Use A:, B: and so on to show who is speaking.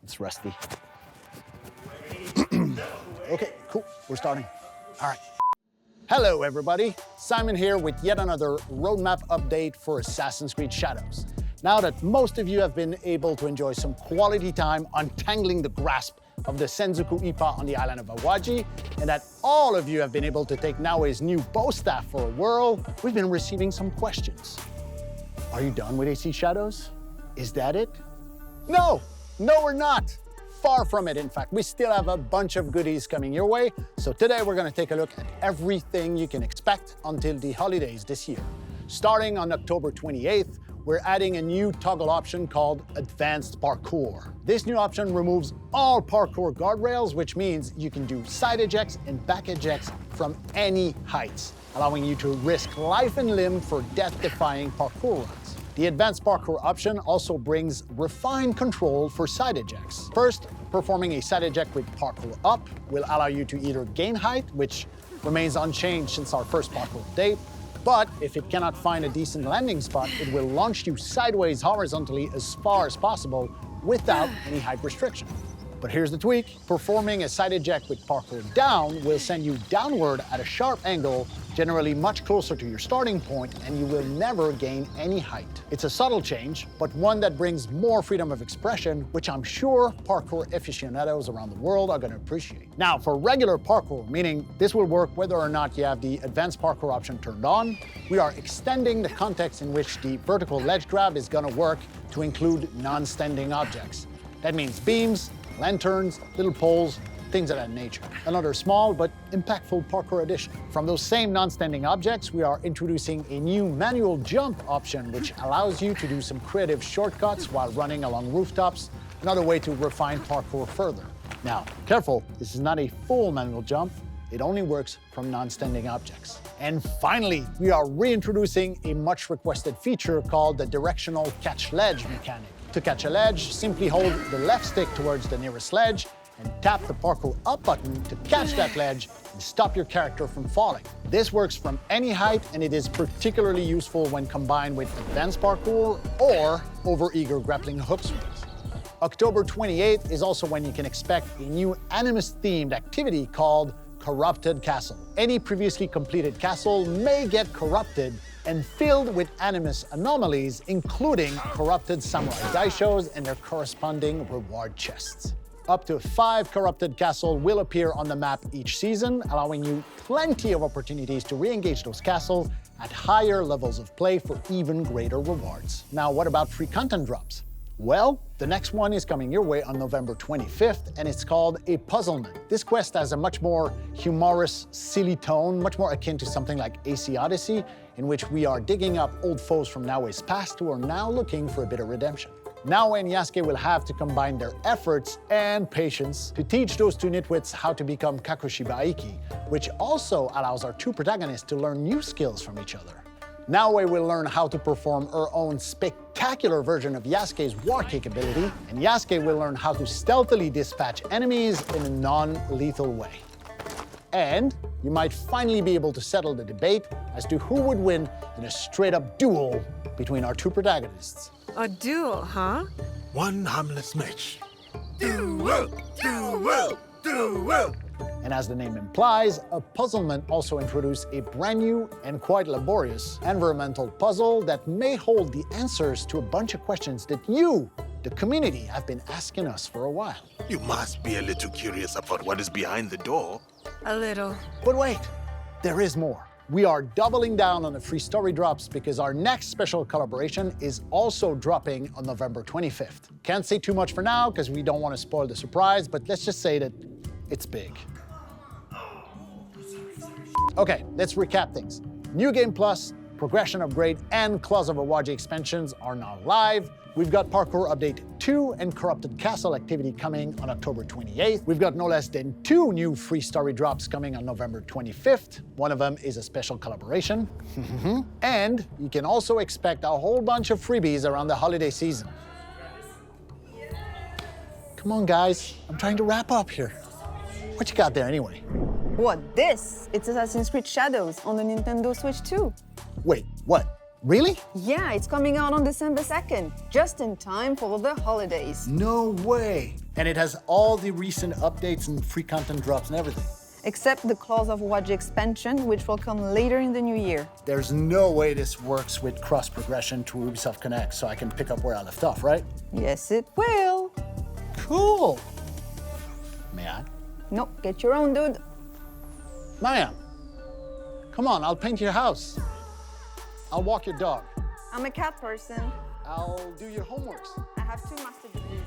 A: It's rusty. Okay, cool, we're starting. All right. Hello, everybody. Simon here with yet another roadmap update for Assassin's Creed Shadows. Now that most of you have been able to enjoy some quality time untangling the grasp of the Senzoku Ippa on the island of Awaji, and that all of you have been able to take Naoe's new bow staff for a whirl, we've been receiving some questions. Are you done with AC Shadows? Is that it? No, we're not. Far from it, in fact. We still have a bunch of goodies coming your way, so today we're gonna take a look at everything you can expect until the holidays this year. Starting on October 28th, we're adding a new toggle option called Advanced Parkour. This new option removes all parkour guardrails, which means you can do side ejects and back ejects from any heights, allowing you to risk life and limb for death-defying parkour runs. The Advanced Parkour option also brings refined control for side ejects. First, performing a side eject with parkour up will allow you to either gain height, which remains unchanged since our first parkour update, but if it cannot find a decent landing spot, it will launch you sideways horizontally as far as possible without any height restriction. But here's the tweak. Performing a side eject with parkour down will send you downward at a sharp angle, generally much closer to your starting point, and you will never gain any height. It's a subtle change, but one that brings more freedom of expression, which I'm sure parkour aficionados around the world are gonna appreciate. Now, for regular parkour, meaning this will work whether or not you have the advanced parkour option turned on, we are extending the context in which the vertical ledge grab is gonna work to include non-standing objects. That means beams, lanterns, little poles, things of that nature. Another small but impactful parkour addition. From those same non-standing objects, we are introducing a new manual jump option, which allows you to do some creative shortcuts while running along rooftops, another way to refine parkour further. Now, careful, this is not a full manual jump. It only works from non-standing objects. And finally, we are reintroducing a much requested feature called the directional catch ledge mechanic. To catch a ledge, simply hold the left stick towards the nearest ledge and tap the parkour up button to catch that ledge and stop your character from falling. This works from any height, and it is particularly useful when combined with advanced parkour or over-eager grappling hook swings. October 28th is also when you can expect a new Animus-themed activity called Corrupted Castle. Any previously completed castle may get corrupted and filled with Animus anomalies, including corrupted samurai daishos and their corresponding reward chests. Up to 5 corrupted castles will appear on the map each season, allowing you plenty of opportunities to re-engage those castles at higher levels of play for even greater rewards. Now, what about free content drops? Well, the next one is coming your way on November 25th, and it's called A Puzzlement. This quest has a much more humorous, silly tone, much more akin to something like AC Odyssey, in which we are digging up old foes from Naoe's past who are now looking for a bit of redemption. Naoe and Yasuke will have to combine their efforts and patience to teach those two nitwits how to become Kakushibaiki, which also allows our two protagonists to learn new skills from each other. Naoe will learn how to perform her own spectacular version of Yasuke's war capability, and Yasuke will learn how to stealthily dispatch enemies in a non-lethal way. And you might finally be able to settle the debate as to who would win in a straight-up duel between our two protagonists.
B: A duel, huh?
C: One harmless match.
B: Duel! Duel! Duel!
A: And as the name implies, A Puzzlement also introduced a brand new and quite laborious environmental puzzle that may hold the answers to a bunch of questions that you, the community, have been asking us for a while.
C: You must be a little curious about what is behind the door.
B: A little.
A: But wait, there is more. We are doubling down on the free story drops because our next special collaboration is also dropping on November 25th. Can't say too much for now because we don't want to spoil the surprise, but let's just say that it's big. Okay, let's recap things. New Game Plus, Progression Upgrade, and Claws of Awaji expansions are now live. We've got Parkour Update 2 and Corrupted Castle activity coming on October 28th. We've got no less than 2 new free story drops coming on November 25th. One of them is a special collaboration. And you can also expect a whole bunch of freebies around the holiday season. Come on, guys. I'm trying to wrap up here. What you got there anyway?
D: What, this? It's Assassin's Creed Shadows on the Nintendo Switch 2.
A: Wait, what? Really?
D: Yeah, it's coming out on December 2nd, just in time for the holidays.
A: No way. And it has all the recent updates and free content drops and everything.
D: Except the Claws of Wadji expansion, which will come later in the new year.
A: There's no way this works with cross-progression to Ubisoft Connect, so I can pick up where I left off, right?
D: Yes, it will.
A: Cool. May I?
D: No, get your own, dude.
A: Maya, come on, I'll paint your house. I'll walk your dog.
D: I'm a cat person.
A: I'll do your homeworks.
D: I have 2 master degrees.